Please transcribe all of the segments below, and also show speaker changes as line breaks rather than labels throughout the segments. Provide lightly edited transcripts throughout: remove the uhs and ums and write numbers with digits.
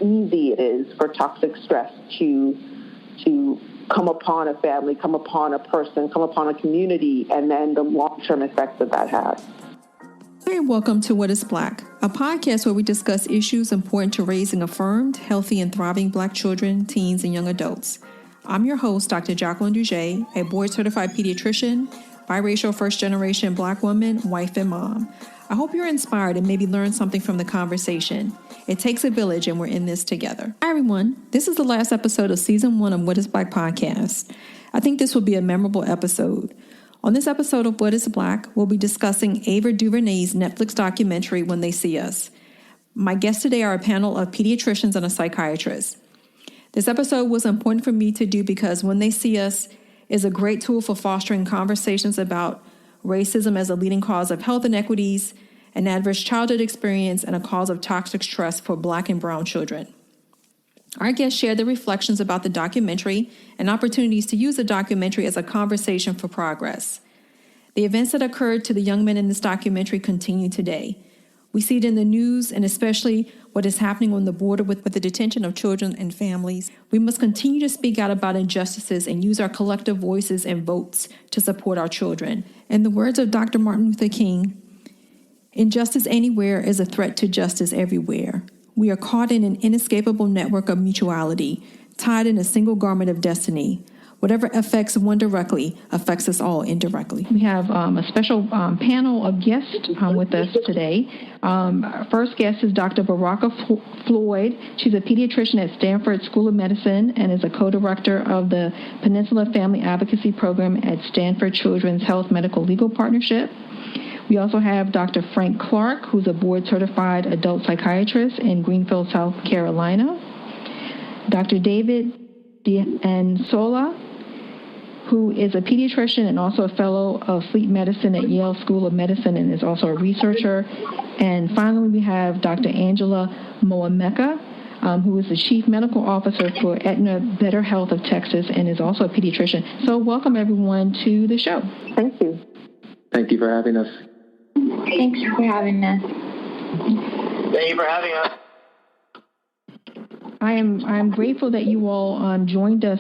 easy it is for toxic stress to come upon a family, come upon a person, come upon a community, and then the long-term effects that has.
Hey, welcome to What is Black, a podcast where we discuss issues important to raising affirmed, healthy, and thriving Black children, teens, and young adults. I'm your host, Dr. Jacqueline Duget, a board-certified pediatrician, biracial first-generation Black woman, wife, and mom. I hope you're inspired and maybe learn something from the conversation. It takes a village, and we're in this together. Hi, everyone. This is the last episode of Season 1 of What is Black podcast. I think this will be a memorable episode. On this episode of What is Black, we'll be discussing Ava DuVernay's Netflix documentary, When They See Us. My guests today are a panel of pediatricians and a psychiatrist. This episode was important for me to do because When They See Us is a great tool for fostering conversations about racism as a leading cause of health inequities, an adverse childhood experience, and a cause of toxic stress for Black and brown children. Our guests shared their reflections about the documentary and opportunities to use the documentary as a conversation for progress. The events that occurred to the young men in this documentary continue today. We see it in the news, and especially what is happening on the border with the detention of children and families. We must continue to speak out about injustices and use our collective voices and votes to support our children. In the words of Dr. Martin Luther King, injustice anywhere is a threat to justice everywhere. We are caught in an inescapable network of mutuality, tied in a single garment of destiny. Whatever affects one directly affects us all indirectly. We have a special panel of guests with us today. Our first guest is Dr. Baraka Floyd. She's a pediatrician at Stanford School of Medicine and is a co-director of the Peninsula Family Advocacy Program at Stanford Children's Health Medical Legal Partnership. We also have Dr. Frank Clark, who's a board-certified adult psychiatrist in Greenfield, South Carolina. Dr. David Angel Sola, who is a pediatrician and also a fellow of sleep medicine at Yale School of Medicine and is also a researcher. And finally, we have Dr. Angela Moemeka, who is the Chief Medical Officer for Aetna Better Health of Texas and is also a pediatrician. So welcome, everyone, to the show.
Thank you.
Thank you for having us.
Thanks for having us.
Thank you for having us.
I'm grateful that you all joined us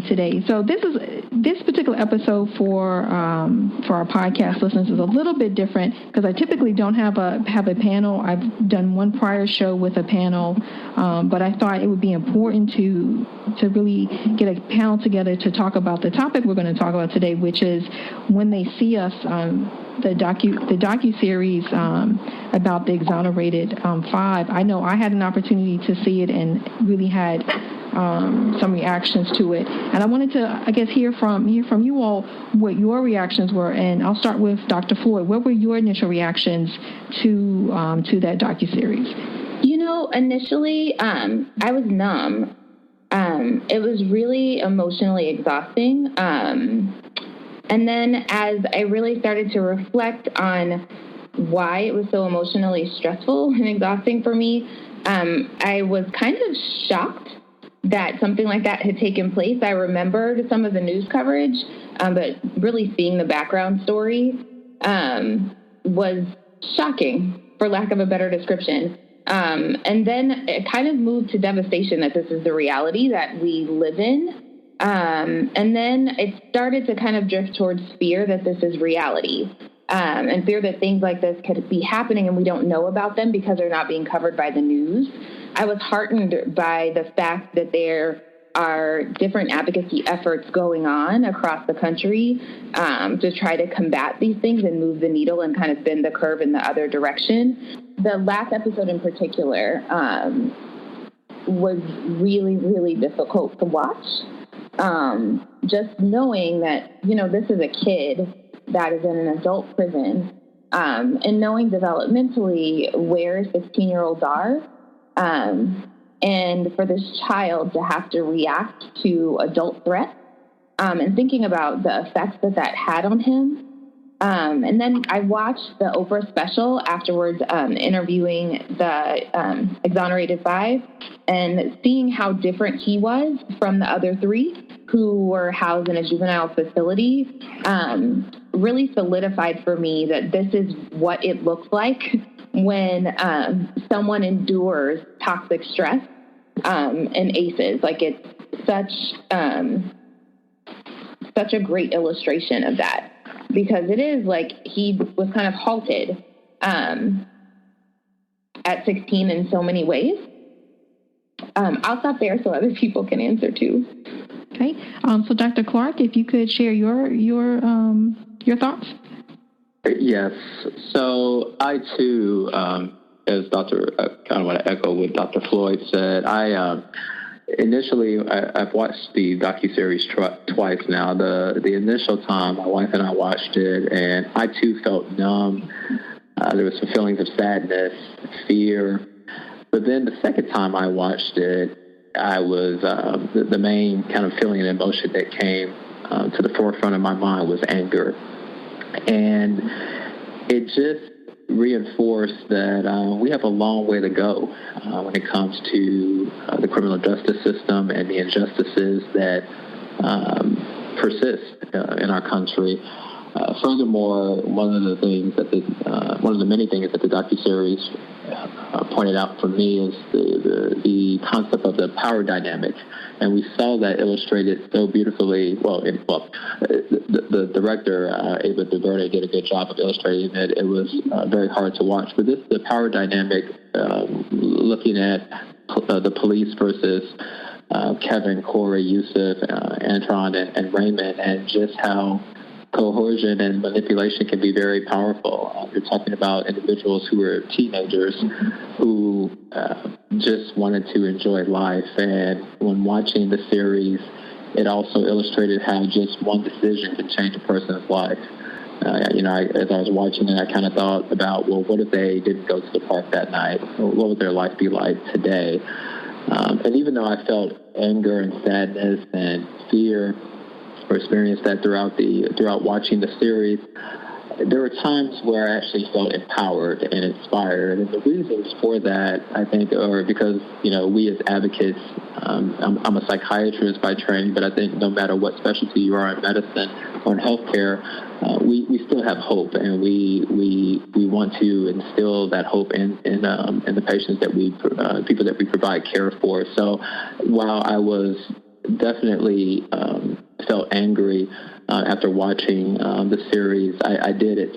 today. So this particular episode for our podcast listeners is a little bit different because I typically don't have a panel. I've done one prior show with a panel, but I thought it would be important to really get a panel together to talk about the topic we're going to talk about today, which is When They See Us. The docuseries about the exonerated five. I know I had an opportunity to see it and really had some reactions to it. And I wanted to, I guess, hear from you all what your reactions were. And I'll start with Dr. Floyd. What were your initial reactions to that docuseries?
You know, initially, I was numb. It was really emotionally exhausting. And then as I really started to reflect on why it was so emotionally stressful and exhausting for me, I was kind of shocked that something like that had taken place. I remembered some of the news coverage, but really seeing the background story was shocking, for lack of a better description. And then it kind of moved to devastation that this is the reality that we live in. And then it started to kind of drift towards fear that this is reality, and fear that things like this could be happening and we don't know about them because they're not being covered by the news. I was heartened by the fact that there are different advocacy efforts going on across the country to try to combat these things and move the needle and kind of bend the curve in the other direction. The last episode in particular was really, really difficult to watch. Just knowing that, this is a kid that is in an adult prison, and knowing developmentally where 16-year-olds are, and for this child to have to react to adult threats, and thinking about the effects that had on him. And then I watched the Oprah special afterwards, interviewing the exonerated five, and seeing how different he was from the other three who were housed in a juvenile facility really solidified for me that this is what it looks like when someone endures toxic stress in ACEs. Like, it's such a great illustration of that, because it is like he was kind of halted at 16 in so many ways. I'll stop there so other people can answer too.
Okay. So Dr. Clark, if you could share your thoughts.
Yes. So I too, as Dr. kind of want to echo what Dr. Floyd said. Initially, I've watched the docuseries twice now. The initial time, my wife and I watched it, and I too felt numb. There was some feelings of sadness, fear. But then the second time I watched it, I was the main kind of feeling and emotion that came to the forefront of my mind was anger. And it just reinforced that we have a long way to go when it comes to the criminal justice system and the injustices that persist in our country. Furthermore, one of the many things that the docuseries pointed out for me is the concept of the power dynamic, and we saw that illustrated so beautifully. The director, DuVernay, did a good job of illustrating it. It was very hard to watch, but the power dynamic, looking at the police versus Kevin, Corey, Yusuf, Antron, and Raymond, and just how coercion and manipulation can be very powerful. You're talking about individuals who were teenagers who just wanted to enjoy life. And when watching the series, it also illustrated how just one decision can change a person's life. As I was watching it, I kind of thought about, well, what if they didn't go to the park that night? What would their life be like today? And even though I felt anger and sadness and fear, or experienced that throughout watching the series, there were times where I actually felt empowered and inspired. And the reasons for that, I think, are because, we as advocates, I'm a psychiatrist by training, but I think no matter what specialty you are in medicine or in healthcare, we still have hope, and we want to instill that hope in the patients people that we provide care for. So while I was definitely felt angry after watching the series, I did at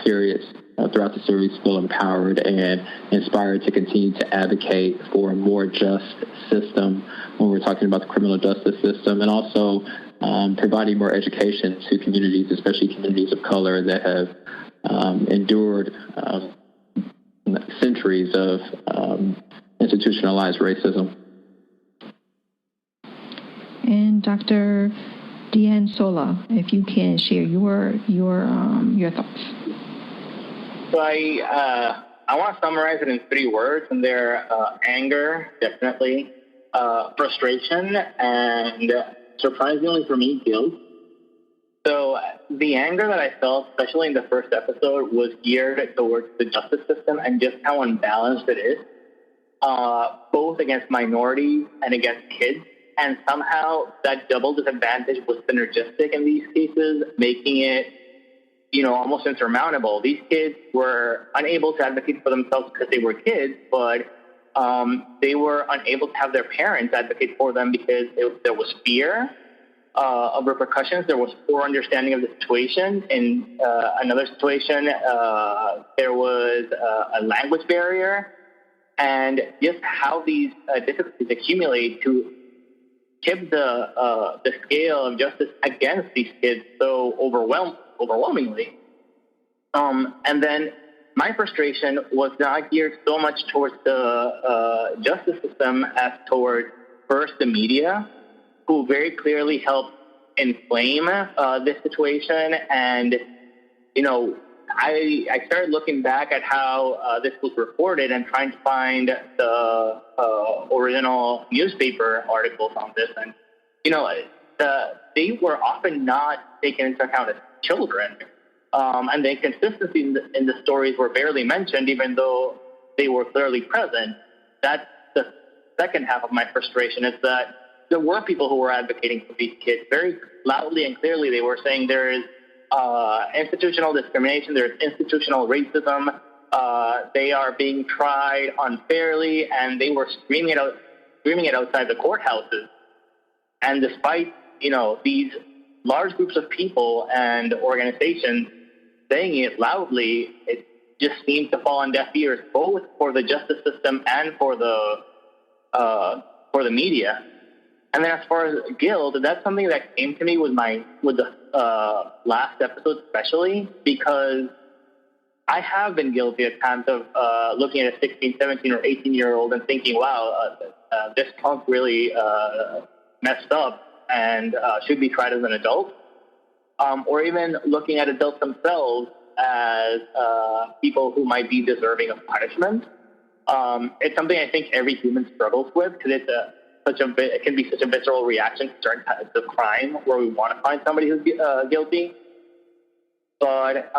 periods throughout the series feel empowered and inspired to continue to advocate for a more just system when we're talking about the criminal justice system, and also providing more education to communities, especially communities of color that have endured centuries of institutionalized racism.
And Dr. Angel Sola, if you can share your thoughts.
So I want to summarize it in 3 words, and they're anger, definitely, frustration, and surprisingly for me, guilt. So the anger that I felt, especially in the first episode, was geared towards the justice system and just how unbalanced it is, both against minorities and against kids. And somehow that double disadvantage was synergistic in these cases, making it, almost insurmountable. These kids were unable to advocate for themselves because they were kids, but they were unable to have their parents advocate for them because there was fear of repercussions. There was poor understanding of the situation. In another situation, there was a language barrier, and just how these difficulties accumulate to tip the scale of justice against these kids so overwhelmingly. And then my frustration was not geared so much towards the justice system as towards first the media, who very clearly helped inflame this situation. And, I started looking back at how this was reported and trying to find the original newspaper articles on this. And, they were often not taken into account as children. And the inconsistencies in the stories were barely mentioned, even though they were clearly present. That's the second half of my frustration, is that there were people who were advocating for these kids very loudly and clearly. They were saying there is institutional discrimination, there's institutional racism, they are being tried unfairly, and they were screaming it out screaming it outside the courthouses. And despite, these large groups of people and organizations saying it loudly, it just seems to fall on deaf ears, both for the justice system and for the media. And then as far as guilt, that's something that came to me with the last episode, especially because I have been guilty at times of looking at a 16, 17, or 18-year-old and thinking, wow, this punk really messed up and should be tried as an adult. Or even looking at adults themselves as people who might be deserving of punishment. It's something I think every human struggles with because it can be such a visceral reaction to certain types of crime where we want to find somebody who's guilty. But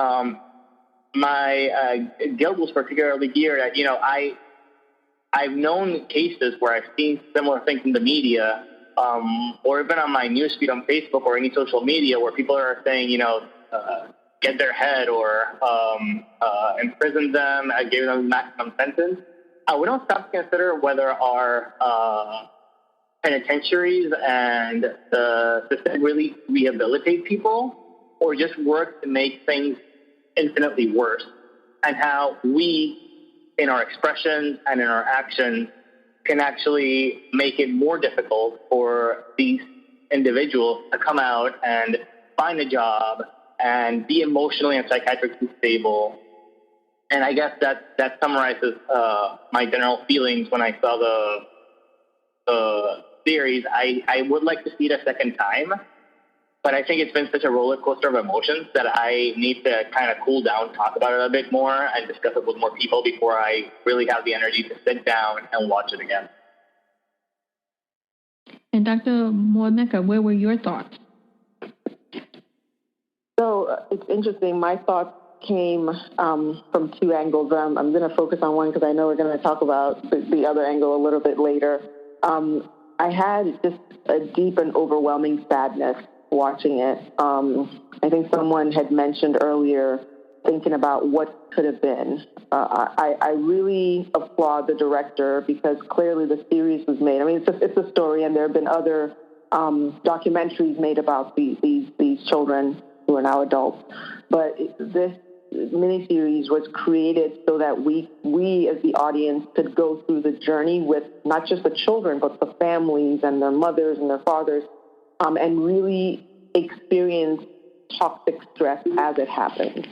my guilt was particularly geared at, I've known cases where I've seen similar things in the media, or even on my newsfeed on Facebook or any social media where people are saying, get their head or imprison them, give them a maximum sentence. We don't stop to consider whether our penitentiaries and the system really rehabilitate people or just work to make things infinitely worse, and how we, in our expressions and in our actions, can actually make it more difficult for these individuals to come out and find a job and be emotionally and psychiatrically stable. And I guess that summarizes my general feelings when I saw the series. I would like to see it a second time, but I think it's been such a roller coaster of emotions that I need to kind of cool down, talk about it a bit more, and discuss it with more people before I really have the energy to sit down and watch it again.
And Dr. Moemeka, where were your thoughts?
So it's interesting. My thoughts came from two angles. I'm going to focus on one because I know we're going to talk about the other angle a little bit later. I had just a deep and overwhelming sadness watching it. I think someone had mentioned earlier thinking about what could have been. I really applaud the director because clearly the series was made. I mean, it's a story, and there have been other documentaries made about these children who are now adults. But this miniseries was created so that we as the audience could go through the journey with not just the children, but the families and their mothers and their fathers, and really experience toxic stress as it happens.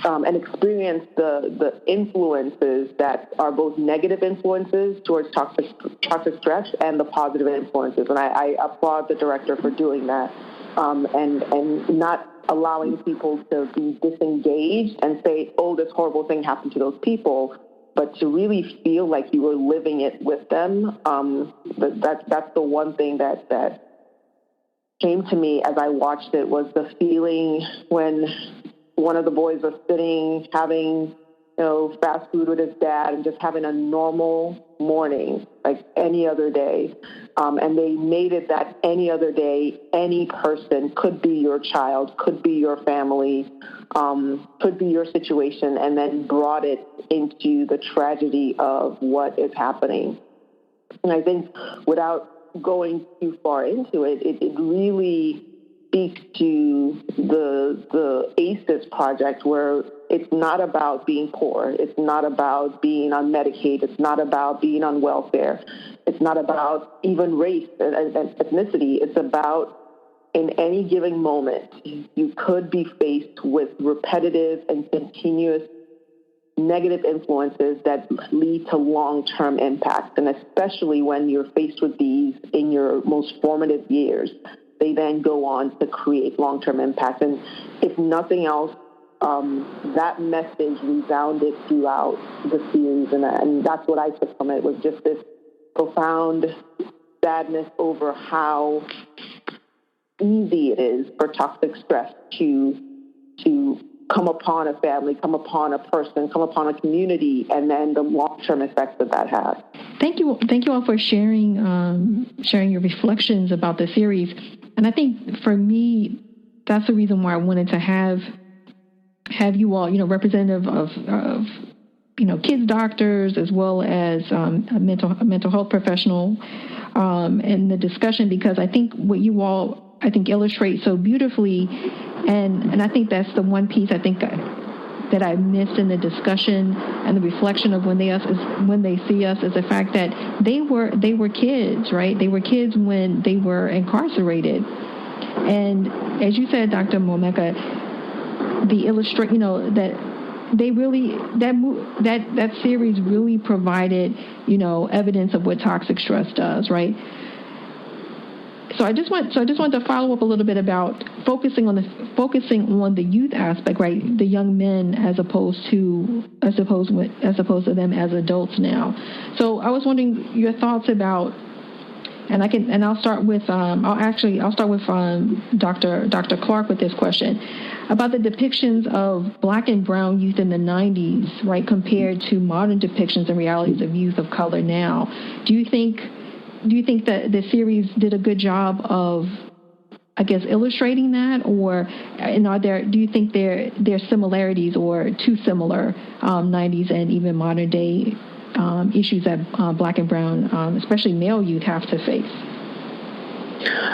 And experience the influences that are both negative influences towards toxic stress and the positive influences. And I applaud the director for doing that, and not allowing people to be disengaged and say, oh, this horrible thing happened to those people, but to really feel like you were living it with them. That's the one thing that came to me as I watched it, was the feeling when one of the boys was sitting having fast food with his dad and just having a normal morning like any other day, and they made it that any other day, any person, could be your child, could be your family, could be your situation, and then brought it into the tragedy of what is happening. And I think without going too far into it, it really speaks to the ACEs project, where it's not about being poor. It's not about being on Medicaid. It's not about being on welfare. It's not about even race and ethnicity. It's about, in any given moment, you could be faced with repetitive and continuous negative influences that lead to long-term impact. And especially when you're faced with these in your most formative years, they then go on to create long-term impact. And if nothing else, that message resounded throughout the series. And that's what I took from it, was just this profound sadness over how easy it is for toxic stress to come upon a family, come upon a person, come upon a community, and then the long-term effects that has.
Thank you all for sharing your reflections about the series. And I think for me, that's the reason why I wanted to have you all, representative of kids doctors as well as a mental health professional in the discussion, because I think what you all illustrate so beautifully, and I think that's the one piece I think that I missed in the discussion and the reflection of when they see us, is the fact that they were kids, right? They were kids when they were incarcerated, and as you said, Dr. Moemeka, that they really that series really provided evidence of what toxic stress does, right? So I just want to follow up a little bit about focusing on the youth aspect, right? The young men as opposed to them as adults now. So I was wondering your thoughts about, I'll start with Dr. Clark with this question about the depictions of Black and brown youth in the 90s, right, compared to modern depictions and realities of youth of color now. Do you think that the series did a good job of, I guess, illustrating that, do you think there are similarities or too similar 90s and even modern day issues that Black and brown, especially male youth, have to face?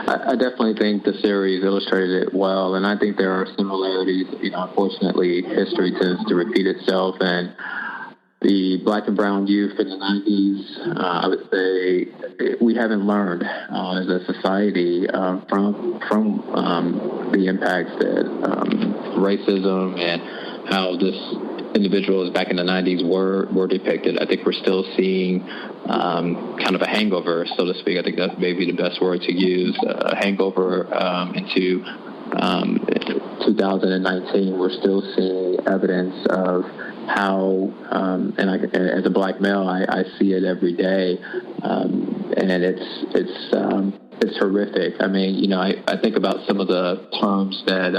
I definitely think the series illustrated it well, and I think there are similarities. Unfortunately, history tends to repeat itself, and the Black and brown youth in the 90s, I would say we haven't learned as a society from the impacts that racism and how this individuals back in the 90s were depicted. I think we're still seeing kind of a hangover, so to speak. I think that's maybe the best word to use, a hangover into 2019. We're still seeing evidence of how, as a Black male, I see it every day, and it's horrific. I mean, I think about some of the terms that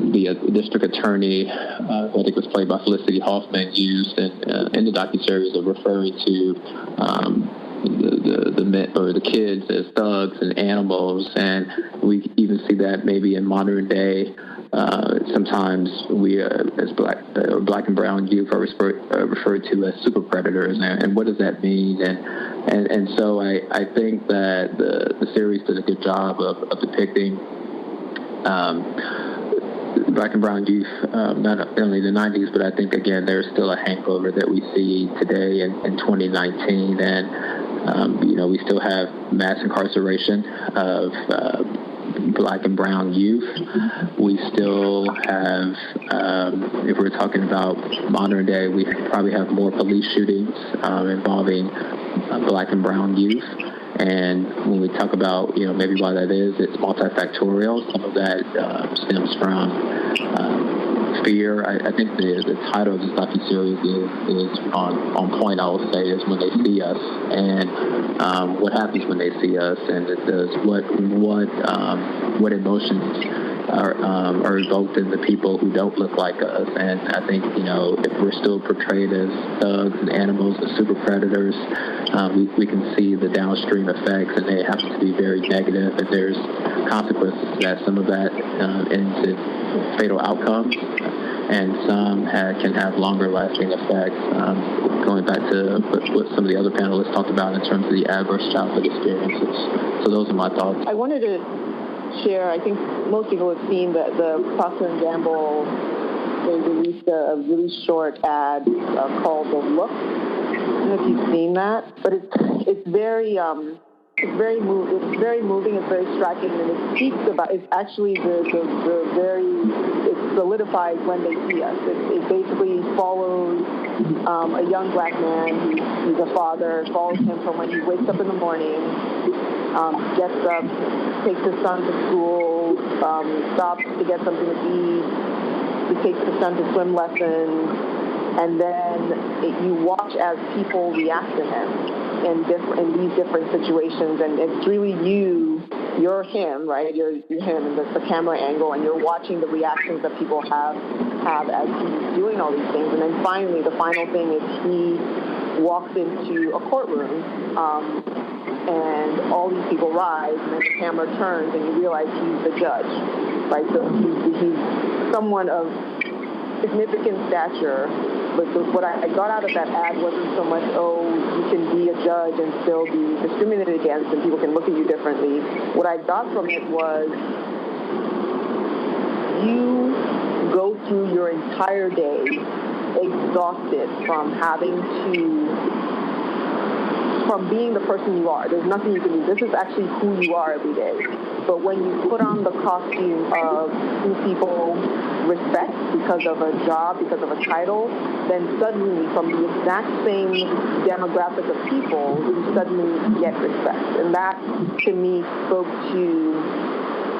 the district attorney, I think was played by Felicity Hoffman, used in the docuseries of referring to the men or the kids as thugs and animals, and we even see that maybe in modern day. Sometimes we, as Black and brown youth, are referred to as super predators, and what does that mean? And so I think that the series did a good job of depicting Black and brown youth, not only in the 90s, but I think, again, there's still a hangover that we see today in 2019. And, we still have mass incarceration of Black and brown youth. We still have, if we're talking about modern day, we probably have more police shootings involving Black and brown youth. And when we talk about, maybe why that is, it's multifactorial. Some of that stems from fear. I think the title of this docuseries is on point, I will say, is When They See Us, and what happens when they see us, and it does what emotions are evoked in the people who don't look like us. And I think, if we're still portrayed as thugs and animals and super predators, we can see the downstream effects, and they happen to be very negative, and there's consequences to that. Some of that ends in fatal outcomes, and some can have longer-lasting effects, going back to what some of the other panelists talked about in terms of the adverse childhood experiences. So those are my thoughts.
I wanted to share, I think most people have seen that the Procter & Gamble, they released a really short ad called The Look. I don't know if you've seen that, but it's very moving, it's very striking, and it speaks about, it's actually it solidifies When They See Us. It basically follows a young Black man who's a father, follows him from when he wakes up in the morning, gets up, takes his son to school, stops to get something to eat, he takes his son to swim lessons, and then you watch as people react to him in these different situations, and it's really you're him, right? You're him, and the camera angle, and you're watching the reactions that people have as he's doing all these things. And then finally, the final thing is he walks into a courtroom, and all these people rise, and then the camera turns, and you realize he's the judge, right? So he's someone of significant stature what I got out of that ad wasn't so much, oh, you can be a judge and still be discriminated against and people can look at you differently. What I got from it was you go through your entire day exhausted from being the person you are. There's nothing you can do. This is actually who you are every day. But when you put on the costume of who people respect because of a job, because of a title, then suddenly from the exact same demographic of people, you suddenly get respect. And that, to me, spoke to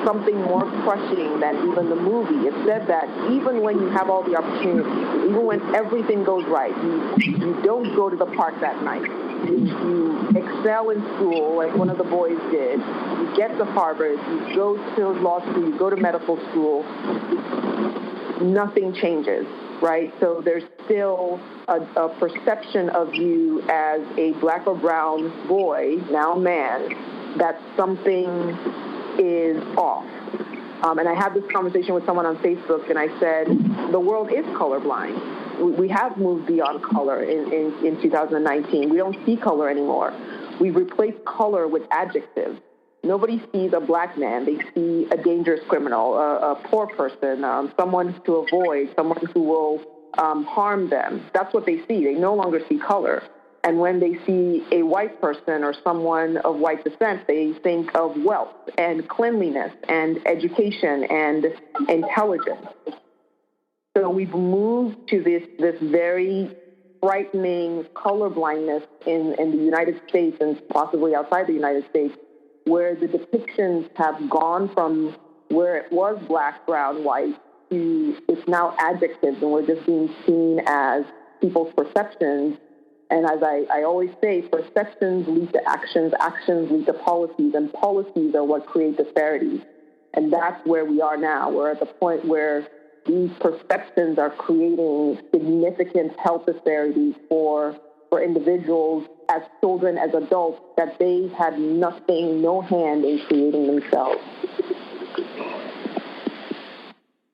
something more crushing than even the movie. It said that even when you have all the opportunities, even when everything goes right, you don't go to the park that night. You excel in school, like one of the boys did. You get to Harvard, you go to law school, you go to medical school. Nothing changes, right? So there's still a perception of you as a black or brown boy, now man, that something is off. And I had this conversation with someone on Facebook, and I said, the world is colorblind. We have moved beyond color in 2019. We don't see color anymore. We've replaced color with adjectives. Nobody sees a black man. They see a dangerous criminal, a poor person, someone to avoid, someone who will harm them. That's what they see. They no longer see color. And when they see a white person or someone of white descent, they think of wealth and cleanliness and education and intelligence. So we've moved to this very frightening colorblindness in the United States and possibly outside the United States, where the depictions have gone from where it was black, brown, white to it's now adjectives, and we're just being seen as people's perceptions. And as I always say, perceptions lead to actions, actions lead to policies, and policies are what create disparities. And that's where we are now. We're at the point where these perceptions are creating significant health disparities for individuals as children, as adults, that they had nothing, no hand in creating themselves.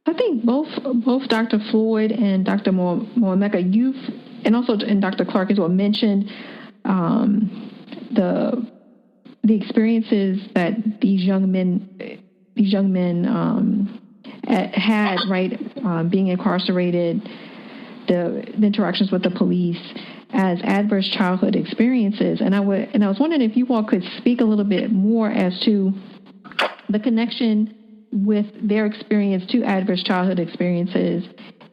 I think both Dr. Floyd and Dr. Moemeka, and Dr. Clark as well, mentioned the experiences that these young men had, right, being incarcerated, the interactions with the police as adverse childhood experiences. And I was wondering if you all could speak a little bit more as to the connection with their experience to adverse childhood experiences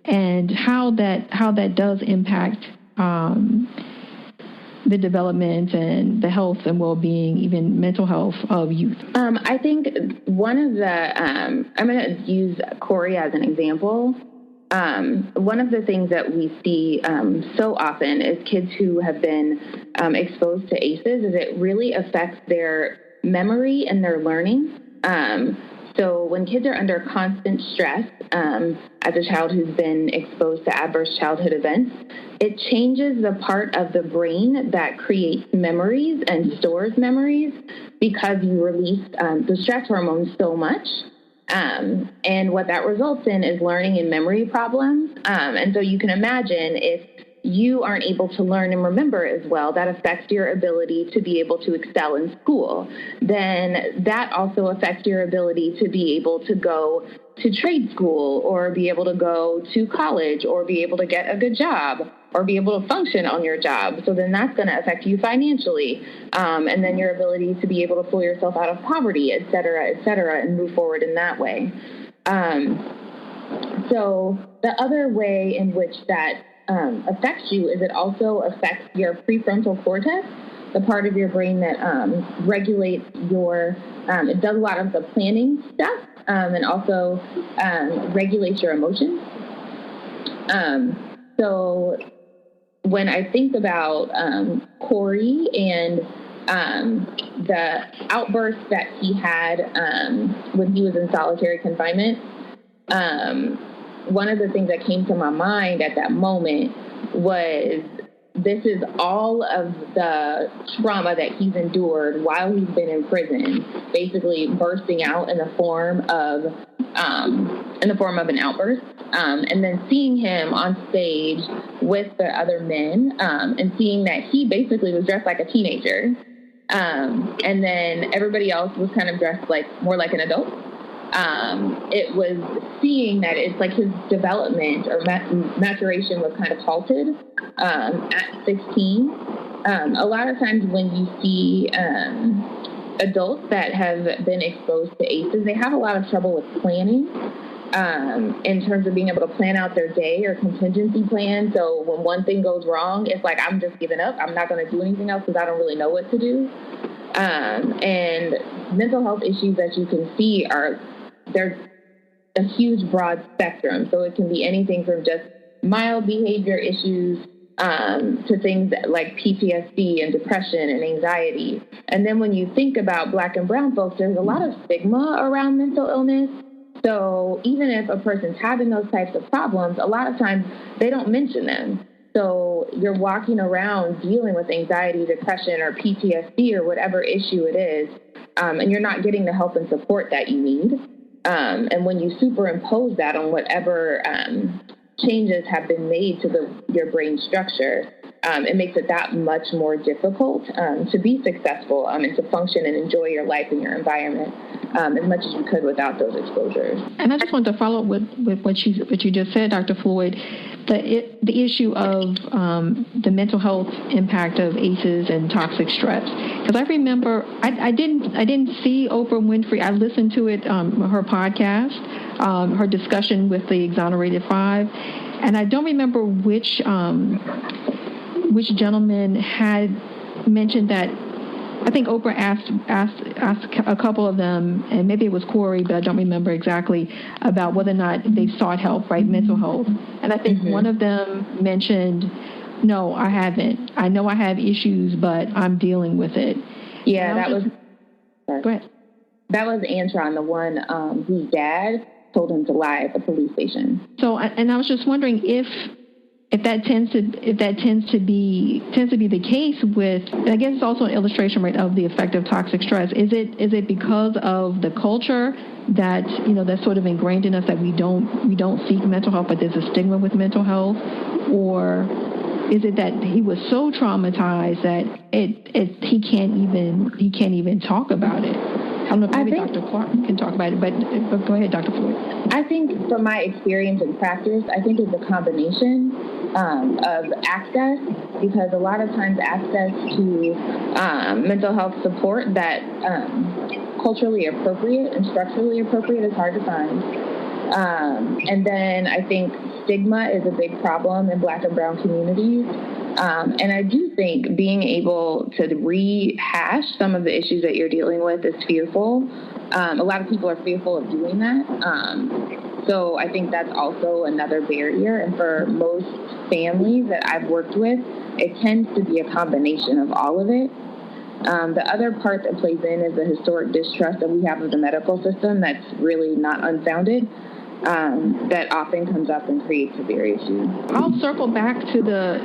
and how that does impact the development and the health and well-being, even mental health of youth.
I think one of the, I'm going to use Corey as an example. One of the things that we see so often is kids who have been exposed to ACEs is it really affects their memory and their learning. So when kids are under constant stress, as a child who's been exposed to adverse childhood events, it changes the part of the brain that creates memories and stores memories because you release the stress hormones so much. And what that results in is learning and memory problems. And so you can imagine if you aren't able to learn and remember as well, that affects your ability to be able to excel in school. Then that also affects your ability to be able to go to trade school or be able to go to college or be able to get a good job or be able to function on your job. So then that's going to affect you financially. And then your ability to be able to pull yourself out of poverty, et cetera, and move forward in that way. So the other way in which that affects you is it also affects your prefrontal cortex, the part of your brain that regulates your, it does a lot of the planning stuff and also regulates your emotions. So when I think about Corey and the outburst that he had when he was in solitary confinement, one of the things that came to my mind at that moment was this is all of the trauma that he's endured while he's been in prison, basically bursting out in the form of an outburst, and then seeing him on stage with the other men, and seeing that he basically was dressed like a teenager, and then everybody else was kind of dressed more like an adult. It was seeing that it's like his development or maturation was kind of halted at 16. A lot of times when you see adults that have been exposed to ACEs, they have a lot of trouble with planning in terms of being able to plan out their day or contingency plan. So when one thing goes wrong, it's like, I'm just giving up. I'm not going to do anything else because I don't really know what to do. And mental health issues, as you can see, they're a huge broad spectrum. So it can be anything from just mild behavior issues to things like PTSD and depression and anxiety. And then when you think about Black and brown folks, there's a lot of stigma around mental illness. So even if a person's having those types of problems, a lot of times they don't mention them. So you're walking around dealing with anxiety, depression, or PTSD or whatever issue it is, and you're not getting the help and support that you need. And when you superimpose that on whatever changes have been made to your brain structure, it makes it that much more difficult to be successful and to function and enjoy your life and your environment as much as you could without those exposures.
And I just wanted to follow up with what you just said, Dr. Floyd, the issue of the mental health impact of ACEs and toxic stress. Because I remember I didn't see Oprah Winfrey. I listened to it, her podcast, her discussion with the Exonerated Five, and I don't remember which gentleman had mentioned that. I think Oprah asked a couple of them, and maybe it was Corey, but I don't remember exactly, about whether or not they sought help, right, mental health. And I think one of them mentioned, no, I haven't. I know I have issues, but I'm dealing with it.
Yeah,
Go ahead.
That was Antron, the one whose dad told him to lie at the police station.
So, and I was just wondering if that tends to be the case with, I guess it's also an illustration, right, of the effect of toxic stress. Is it because of the culture that, that's sort of ingrained in us that we don't seek mental health, but there's a stigma with mental health, or is it that he was so traumatized that he can't even talk about it? I don't know if maybe Dr. Clark can talk about it, but go ahead, Dr. Floyd.
I think from my experience and practice, I think it's a combination of access, because a lot of times access to mental health support that culturally appropriate and structurally appropriate is hard to find. And then I think stigma is a big problem in Black and brown communities. And I do think being able to rehash some of the issues that you're dealing with is fearful. A lot of people are fearful of doing that. So I think that's also another barrier. And for most families that I've worked with, it tends to be a combination of all of it. The other part that plays in is the historic distrust that we have of the medical system that's really not unfounded. That often comes up and creates severe issues.
I'll circle back to the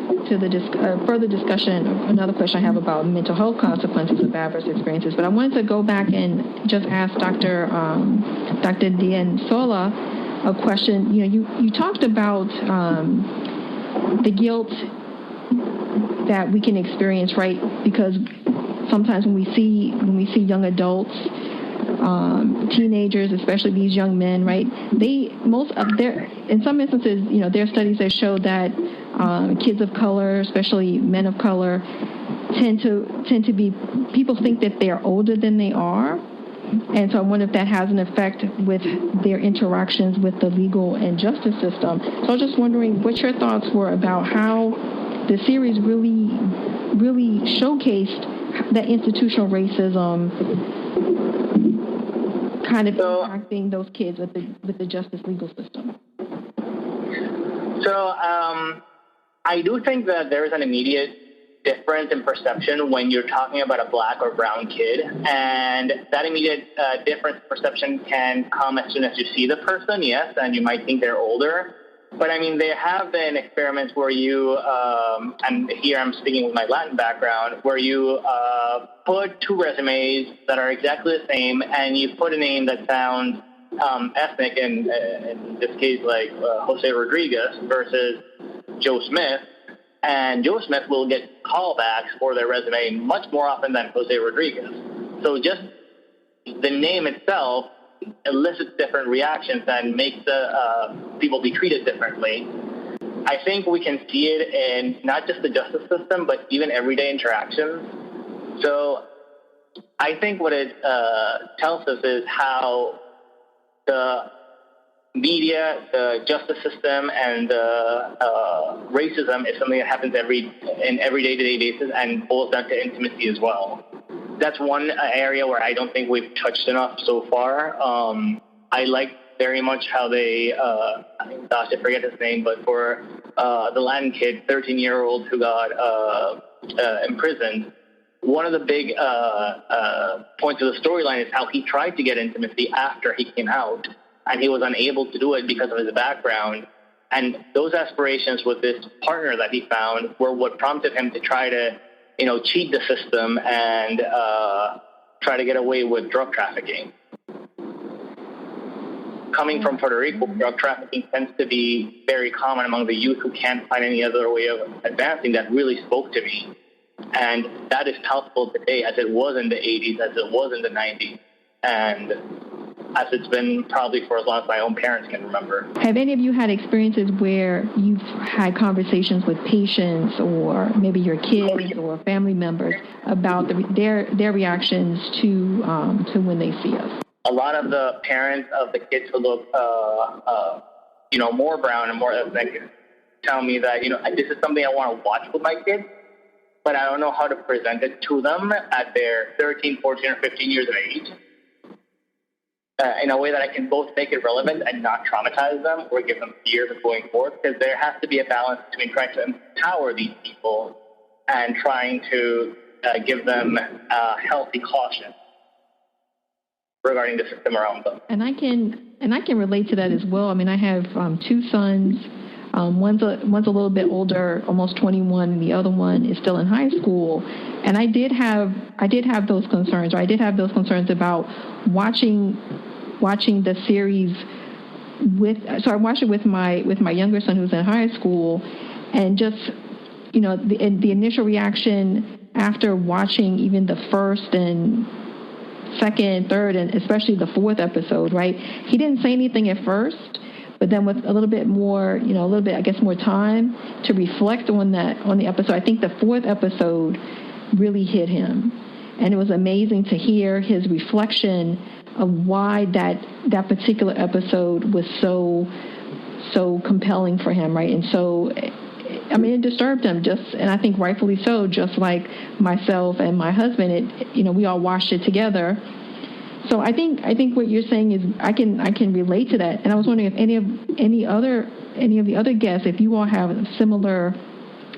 further discussion. Another question I have about mental health consequences of adverse experiences, but I wanted to go back and just ask Dr. Angel Sola a question. You talked about the guilt that we can experience, right? Because sometimes when we see young adults, teenagers, especially these young men, right? In some instances, there are studies that show that kids of color, especially men of color, tend to be, people think that they're older than they are. And so I wonder if that has an effect with their interactions with the legal and justice system. So I was just wondering what your thoughts were about how the series really showcased that institutional racism kind of impacting those kids with the justice legal system.
So I do think that there is an immediate difference in perception when you're talking about a Black or brown kid, and that immediate difference in perception can come as soon as you see the person, yes, and you might think they're older. But I mean, there have been experiments where you, and here I'm speaking with my Latin background, where you put two resumes that are exactly the same, and you put a name that sounds ethnic, in this case, like Jose Rodriguez versus Joe Smith, and Joe Smith will get callbacks for their resume much more often than Jose Rodriguez. So just the name itself elicits different reactions and makes the people be treated differently. I think we can see it in not just the justice system, but even everyday interactions. So I think what it tells us is how the media, the justice system, and racism is something that happens in every day-to-day basis and boils down to intimacy as well. That's one area where I don't think we've touched enough so far. I like very much how they, I forget his name, but for the Latin kid, 13-year-old who got imprisoned, one of the big points of the storyline is how he tried to get intimacy after he came out, and he was unable to do it because of his background. And those aspirations with this partner that he found were what prompted him to try to, cheat the system and try to get away with drug trafficking. Coming from Puerto Rico, drug trafficking tends to be very common among the youth who can't find any other way of advancing. That really spoke to me. And that is palpable today as it was in the 80s, as it was in the 90s, and as it's been probably for as long as my own parents can remember.
Have any of you had experiences where you've had conversations with patients or maybe your kids or family members about their reactions to when they see us?
A lot of the parents of the kids who look, more brown and more ethnic tell me that, this is something I want to watch with my kids, but I don't know how to present it to them at their 13, 14, or 15 years of age in a way that I can both make it relevant and not traumatize them or give them fears of going forward, because there has to be a balance between trying to empower these people and trying to give them healthy caution regarding the system around them.
And I can relate to that as well. I mean, I have two sons. One's a little bit older, almost 21, and the other one is still in high school. And I did have those concerns, or I did have those concerns about watching the series so I watched it with my younger son who's in high school, and just the initial reaction after watching even the first and second, third, and especially the fourth episode, right? He didn't say anything at first, but then with a little bit more, more time to reflect on the episode, I think the fourth episode really hit him. And it was amazing to hear his reflection of why that particular episode was so compelling for him, right? And so, it disturbed him, and I think rightfully so, just like myself and my husband. We all watched it together. So I think what you're saying is I can relate to that. And I was wondering if any of the other guests, if you all have similar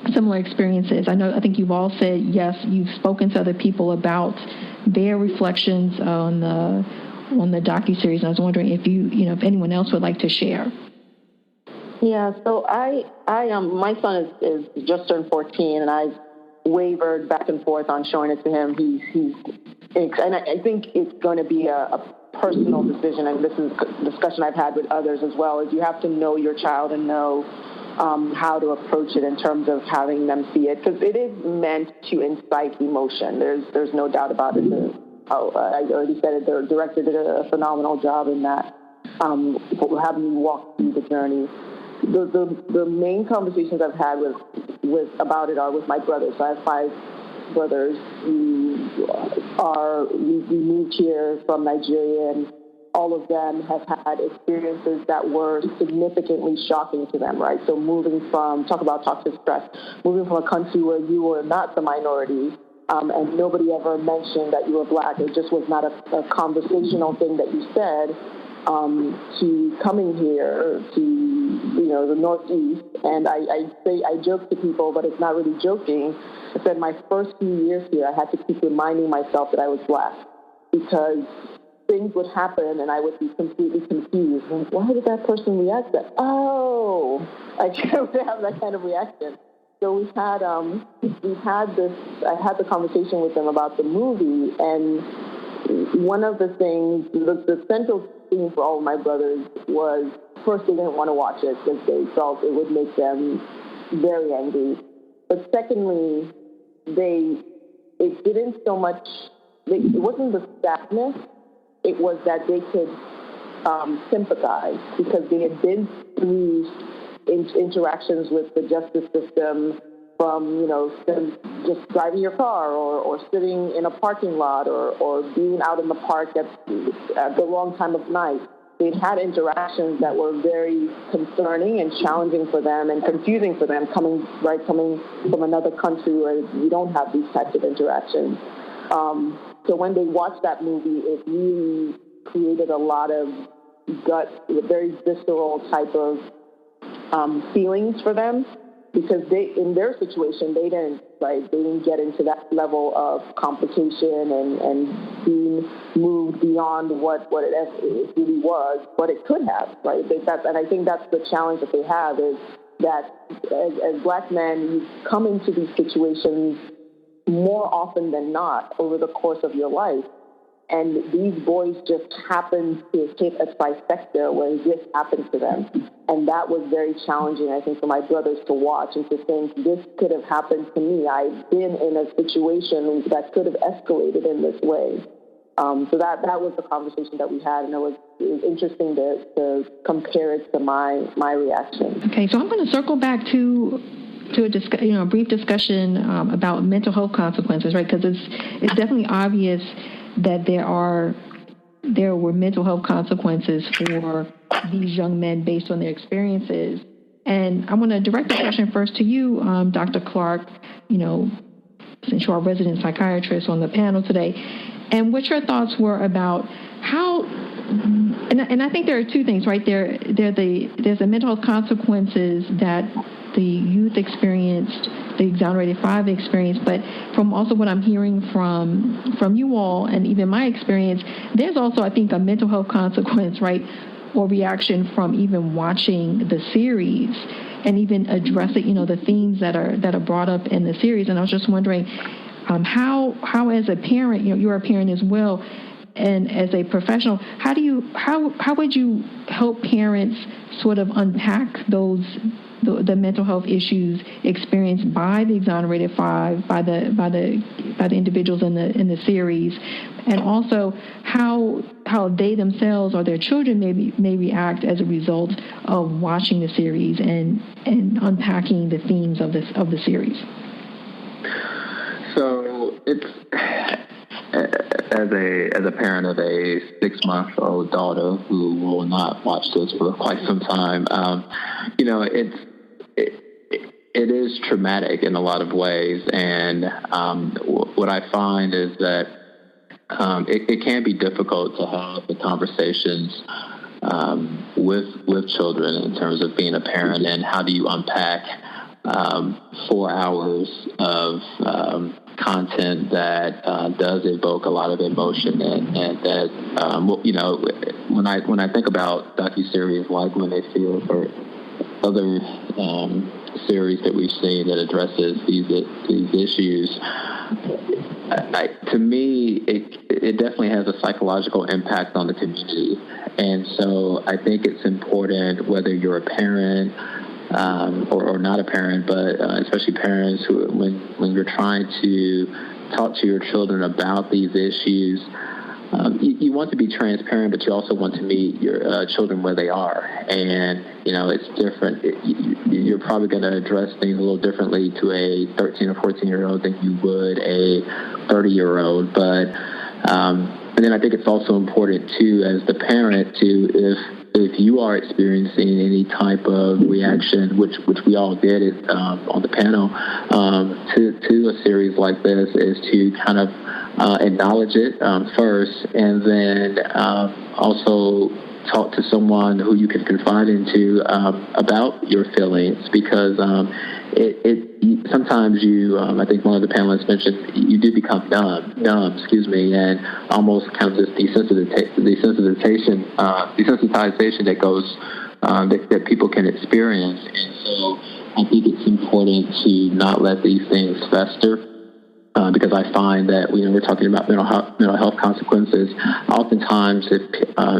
experiences. I think you've all said yes, you've spoken to other people about their reflections on the docuseries, and I was wondering if if anyone else would like to share.
Yeah, so I my son is just turned 14, and I've wavered back and forth on showing it to him. And I think it's going to be a personal decision, and this is a discussion I've had with others as well, is you have to know your child and know how to approach it in terms of having them see it, because it is meant to incite emotion. There's no doubt about it. I already said it, the director did a phenomenal job in that, having you walk through the journey. The main conversations I've had with about it are with my brothers. So I have 5 brothers who we moved here from Nigeria, and all of them have had experiences that were significantly shocking to them, right? So talk about toxic stress, moving from a country where you were not the minority, and nobody ever mentioned that you were Black. It just was not a conversational thing that you said, to coming here to the Northeast. And I joke to people, but it's not really joking. I said my first few years here, I had to keep reminding myself that I was Black, because things would happen, and I would be completely confused. Like, why did that person react that? Oh, I would have that kind of reaction. So we've had this. I had the conversation with them about the movie, and one of the things, the central theme for all of my brothers was, first, they didn't want to watch it because they felt it would make them very angry. But secondly, it wasn't the sadness, it was that they could sympathize because they had been through interactions with the justice system, from, just driving your car or sitting in a parking lot or being out in the park at the wrong time of night. They'd had interactions that were very concerning and challenging for them and confusing for them, coming from another country where you don't have these types of interactions. So when they watched that movie, it really created a lot of very visceral type of feelings for them, because in their situation, they didn't get into that level of complication and being moved beyond what it really was, but it could have, right? And I think that's the challenge that they have, is that as Black men, you come into these situations more often than not over the course of your life. And these boys just happened to hit a trifecta where this happened to them. And that was very challenging, I think, for my brothers to watch and to think, this could have happened to me. I've been in a situation that could have escalated in this way. So that was the conversation that we had, and it was interesting to compare it to my reaction.
Okay, so I'm going to circle back to a brief discussion about mental health consequences, right? Because it's definitely obvious that there were mental health consequences for these young men based on their experiences. And I want to direct the question first to you, Dr. Clark, since you're our resident psychiatrist on the panel today, and what your thoughts were about how, and I think there are two things, right? There's the mental health consequences that the youth experienced, the exonerated five experienced, but from also what I'm hearing from you all and even my experience, there's also, I think, a mental health consequence, right, or reaction from even watching the series and even addressing, the themes that are brought up in the series. And I was just wondering how as a parent, you're a parent as well, and as a professional, how would you help parents sort of unpack the mental health issues experienced by the exonerated five, by the individuals in the series, and also how they themselves or their children may react as a result of watching the series and unpacking the themes of the series?
So it's as a parent of a 6-month-old daughter who will not watch this for quite some time, it is traumatic in a lot of ways, and what I find is that it can be difficult to have the conversations with children in terms of being a parent, and how do you unpack 4 hours of content that does evoke a lot of emotion, and that when I think about docuseries like When They Feel, or other series that we've seen that addresses these issues, to me, it definitely has a psychological impact on the community. And so I think it's important, whether you're a parent or not a parent, but especially parents who, when you're trying to talk to your children about these issues, you want to be transparent, but you also want to meet your children where they are. And, it's different. You're probably going to address things a little differently to a 13 or 14-year-old than you would a 30-year-old. But, and then I think it's also important, too, as the parent, if you are experiencing any type of reaction, which we all did on the panel, to a series like this, is to kind of acknowledge it first, and then also talk to someone who you can confide into about your feelings, because sometimes you, I think one of the panelists mentioned, you do become numb, and almost kind of this desensitization that goes, that people can experience. And so I think it's important to not let these things fester. Because I find that we're talking about mental health consequences. Oftentimes, if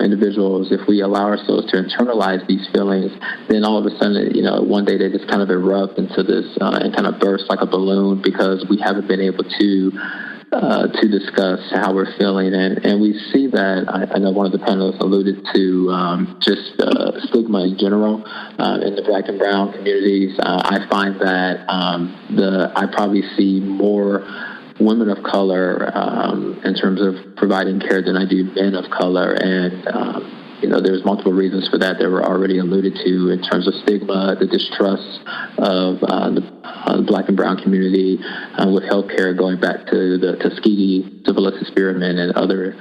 individuals, if we allow ourselves to internalize these feelings, then all of a sudden, one day they just kind of erupt into this and kind of burst like a balloon, because we haven't been able to discuss how we're feeling. And we see that, I know one of the panelists alluded to just stigma in general in the Black and brown communities. I find that I probably see more women of color in terms of providing care than I do men of color. And there's multiple reasons for that were already alluded to in terms of stigma, the distrust of the Black and brown community with healthcare, going back to the Tuskegee syphilis experiment and other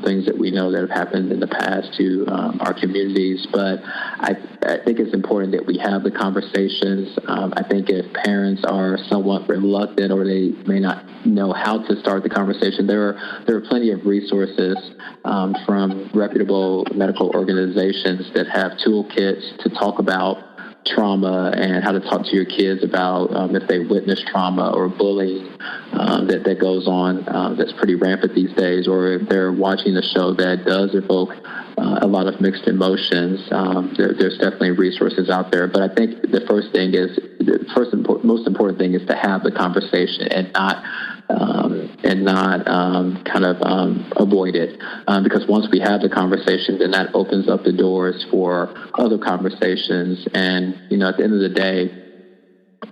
things that we know that have happened in the past to our communities. But I think it's important that we have the conversations. I think if parents are somewhat reluctant, or they may not know how to start the conversation, there are plenty of resources from reputable medical organizations that have toolkits to talk about trauma and how to talk to your kids about if they witness trauma or bullying that goes on, that's pretty rampant these days, or if they're watching a show that does evoke a lot of mixed emotions. There's definitely resources out there. But I think the most important thing is to have the conversation and not avoid it, because once we have the conversation, then that opens up the doors for other conversations. And at the end of the day,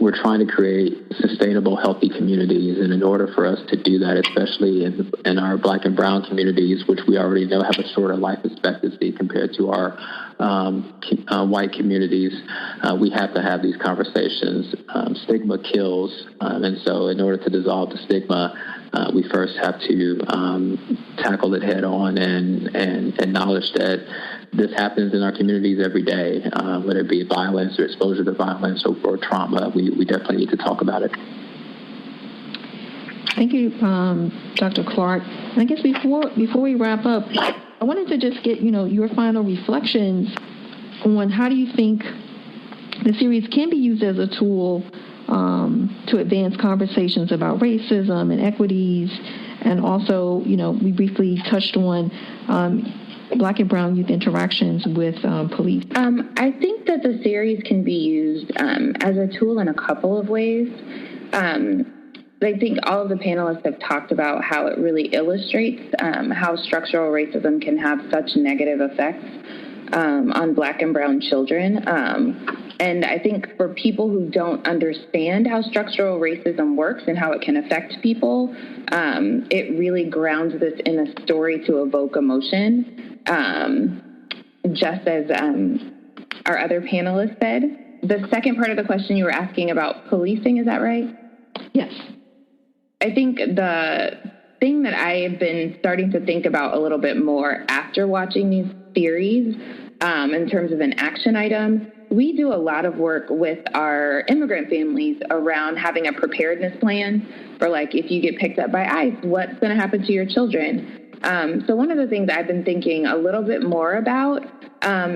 we're trying to create sustainable, healthy communities, and in order for us to do that, especially in our Black and brown communities, which we already know have a shorter life expectancy compared to our white communities, we have to have these conversations. Stigma kills, and so in order to dissolve the stigma, we first have to tackle it head on and acknowledge that this happens in our communities every day, whether it be violence or exposure to violence or trauma. We definitely need to talk about it.
Thank you, Dr. Clark. And I guess before we wrap up, I wanted to just get your final reflections on how do you think the series can be used as a tool to advance conversations about racism and equities, and also we briefly touched on Black and brown youth interactions with police.
I think that the series can be used as a tool in a couple of ways. I think all of the panelists have talked about how it really illustrates how structural racism can have such negative effects on Black and brown children. And I think for people who don't understand how structural racism works and how it can affect people, it really grounds this in a story to evoke emotion. Just as our other panelists said. The second part of the question, you were asking about policing, is that right?
Yes.
I think the thing that I have been starting to think about a little bit more after watching these series, in terms of an action item, we do a lot of work with our immigrant families around having a preparedness plan for, like, if you get picked up by ICE, what's going to happen to your children? So one of the things I've been thinking a little bit more about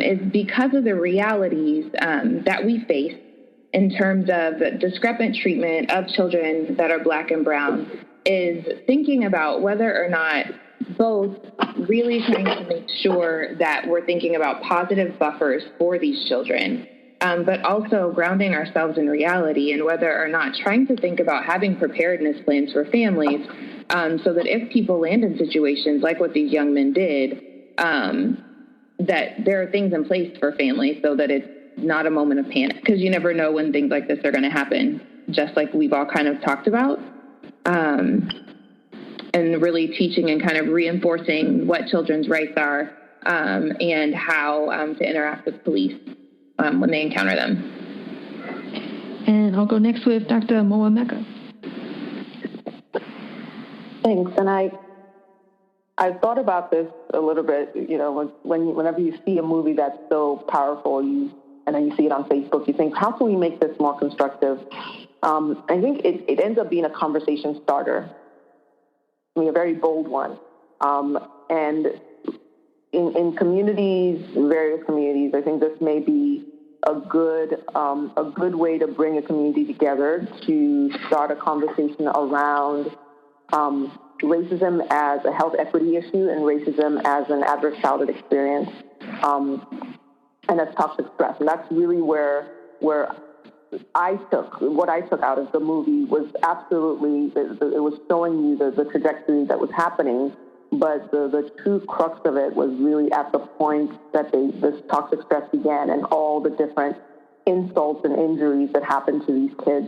is because of the realities that we face in terms of discrepant treatment of children that are Black and brown, is thinking about whether or not both really trying to make sure that we're thinking about positive buffers for these children, but also grounding ourselves in reality, and whether or not trying to think about having preparedness plans for families, so that if people land in situations like what these young men did, that there are things in place for families so that it's not a moment of panic, because you never know when things like this are going to happen, just like we've all kind of talked about, and really teaching and kind of reinforcing what children's rights are, and how to interact with police when they encounter them.
And I'll go next with Dr. Moemeka.
Thanks. And I I've thought about this a little bit. Whenever you see a movie that's so powerful, and then you see it on Facebook, you think, how can we make this more constructive? I think it ends up being a conversation starter. I mean, a very bold one. And in communities, various communities, I think this may be a good way to bring a community together to start a conversation around racism as a health equity issue and racism as an adverse childhood experience, and as toxic stress. And that's really where what I took out of the movie was absolutely, it was showing you the trajectory that was happening, but the true crux of it was really at the point that this toxic stress began and all the different insults and injuries that happened to these kids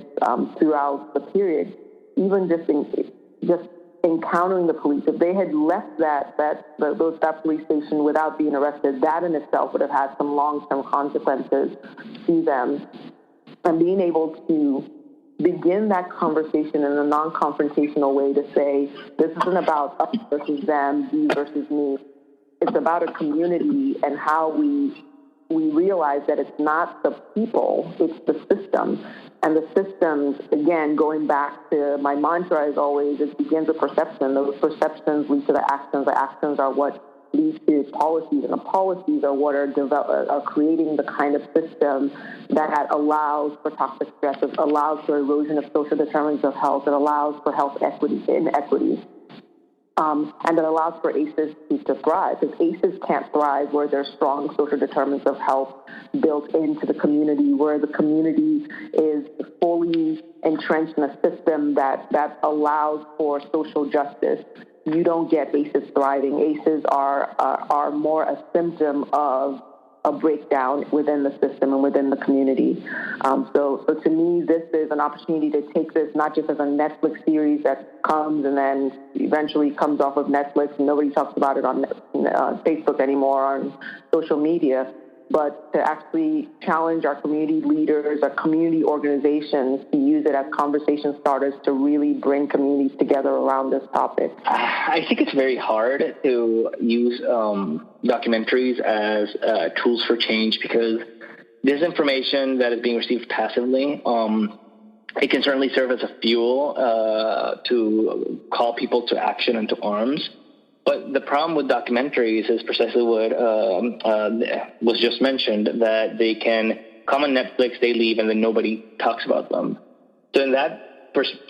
throughout the period. Even just encountering the police, if they had left that police station without being arrested, that in itself would have had some long-term consequences to them. And being able to begin that conversation in a non-confrontational way to say, this isn't about us versus them, you versus me. It's about a community and how we realize that it's not the people, it's the system. And the systems, again, going back to my mantra as always, it begins with perception. Those perceptions lead to the actions. The actions are what leads to policies, and the policies are what are creating the kind of system that allows for toxic stress, it allows for erosion of social determinants of health, it allows for health inequities, and it allows for ACEs to thrive. Because ACEs can't thrive where there's strong social determinants of health built into the community, where the community is fully entrenched in a system that allows for social justice. You don't get ACEs thriving. ACEs are more a symptom of a breakdown within the system and within the community. So to me, this is an opportunity to take this not just as a Netflix series that comes and then eventually comes off of Netflix and nobody talks about it on Facebook anymore, on social media, but to actually challenge our community leaders, our community organizations to use it as conversation starters to really bring communities together around this topic.
I think it's very hard to use documentaries as tools for change because this information that is being received passively, it can certainly serve as a fuel to call people to action and to arms. But the problem with documentaries is precisely what was just mentioned, that they can come on Netflix, they leave, and then nobody talks about them. So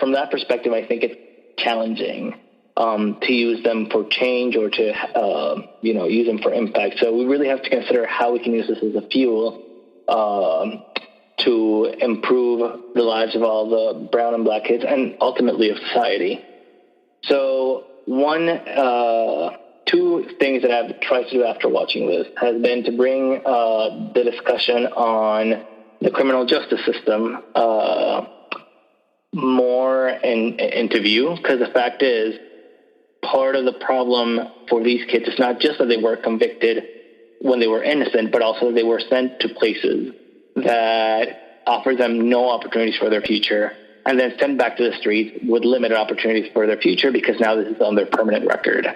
from that perspective, I think it's challenging to use them for change or to use them for impact. So we really have to consider how we can use this as a fuel to improve the lives of all the brown and black kids and ultimately of society. So two things that I've tried to do after watching this has been to bring the discussion on the criminal justice system more into view, because the fact is, part of the problem for these kids is not just that they were convicted when they were innocent, but also that they were sent to places that offer them no opportunities for their future, and then sent back to the streets with limited opportunities for their future because now this is on their permanent record.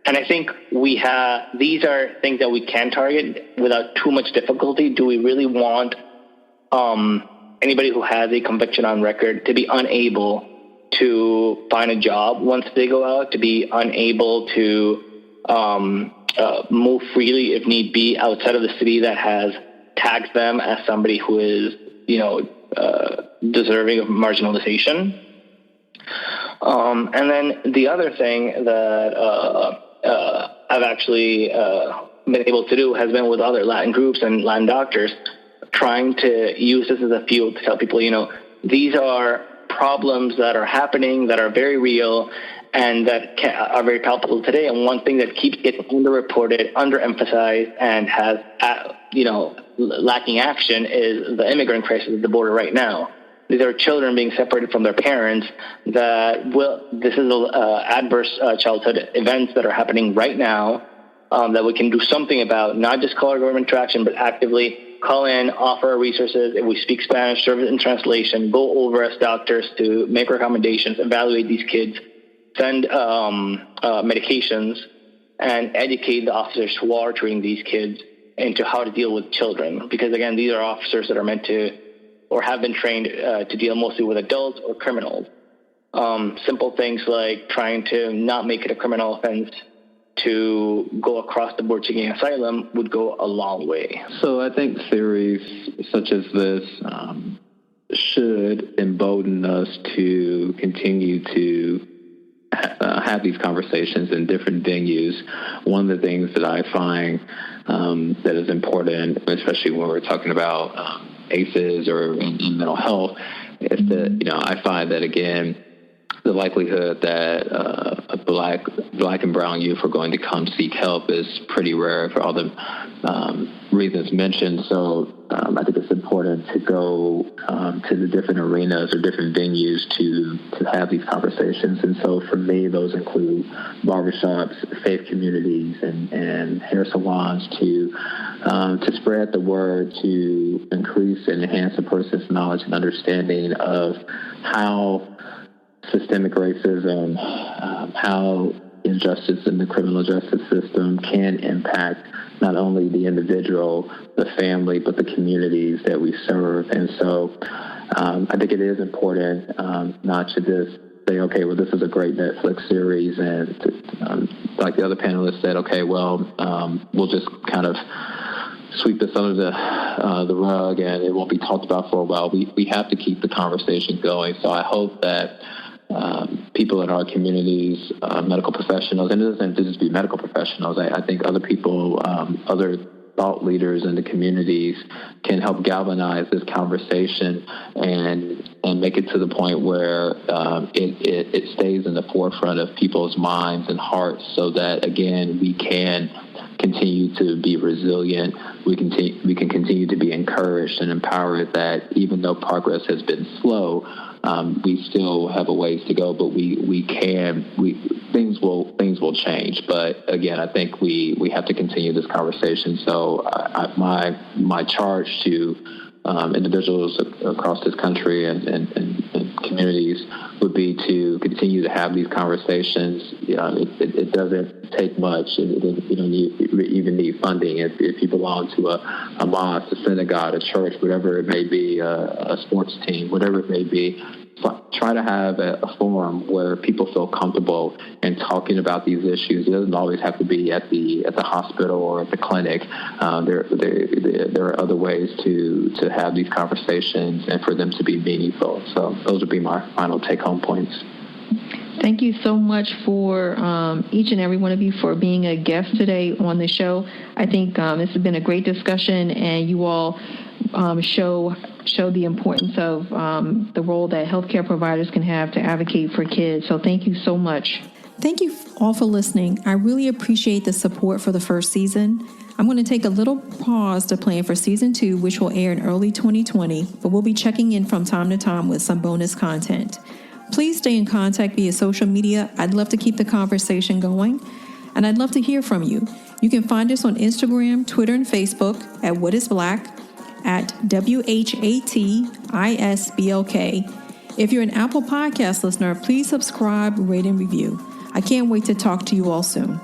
And I think these are things that we can target without too much difficulty. Do we really want anybody who has a conviction on record to be unable to find a job once they go out, to be unable to move freely if need be outside of the city that has tagged them as somebody who is, deserving of marginalization? And then the other thing that I've actually been able to do has been with other Latin groups and Latin doctors, trying to use this as a fuel to tell people, these are problems that are happening, that are very real, and that are very palpable today. And one thing that keeps getting underreported, underemphasized, and has, lacking action is the immigrant crisis at the border right now. These are children being separated from their parents. This is adverse childhood events that are happening right now that we can do something about, not just call our government to action, but actively call in, offer our resources. If we speak Spanish, serve it in translation, go over as doctors to make recommendations, evaluate these kids, send medications and educate the officers who are treating these kids into how to deal with children. Because, again, these are officers that are meant to or have been trained to deal mostly with adults or criminals. Simple things like trying to not make it a criminal offense to go across the board seeking asylum would go a long way.
So I think series such as this should embolden us to continue to have these conversations in different venues. One of the things that I find that is important, especially when we're talking about ACEs or in mental health, is that, I find that, again, the likelihood that black and brown youth are going to come seek help is pretty rare for all the reasons mentioned. So I think it's important to go to the different arenas or different venues to have these conversations. And so for me, those include barbershops, faith communities, and hair salons to spread the word, to increase and enhance a person's knowledge and understanding of how systemic racism, how injustice in the criminal justice system can impact not only the individual, the family, but the communities that we serve. And so I think it is important not to just say, okay, well, this is a great Netflix series, and like the other panelists said, okay, well, we'll just kind of sweep this under the rug and it won't be talked about for a while. We have to keep the conversation going. So I hope that people in our communities, medical professionals, and it doesn't just be medical professionals. I think other people, other thought leaders in the communities can help galvanize this conversation and make it to the point where it stays in the forefront of people's minds and hearts, so that, again, we can continue to be resilient. We can continue to be encouraged and empowered that even though progress has been slow, we still have a ways to go, but things will change. But again, I think we have to continue this conversation. So my charge to individuals across this country and communities would be to continue to have these conversations. It doesn't take much. You don't even need funding. If you belong to a mosque, a synagogue, a church, whatever it may be, a sports team, whatever it may be, try to have a forum where people feel comfortable in talking about these issues. It doesn't always have to be at the hospital or at the clinic. There are other ways to have these conversations and for them to be meaningful. So those would be my final take-home points.
Thank you so much for each and every one of you for being a guest today on the show. I think this has been a great discussion, and you all show the importance of the role that healthcare providers can have to advocate for kids. So thank you so much. Thank you all for listening. I really appreciate the support for the first season. I'm going to take a little pause to plan for season 2, which will air in early 2020, but we'll be checking in from time to time with some bonus content. Please stay in contact via social media. I'd love to keep the conversation going, and I'd love to hear from you. You can find us on Instagram, Twitter, and Facebook at What is Black, at WHATISBLK. If you're an Apple Podcast listener, please subscribe, rate, and review. I can't wait to talk to you all soon.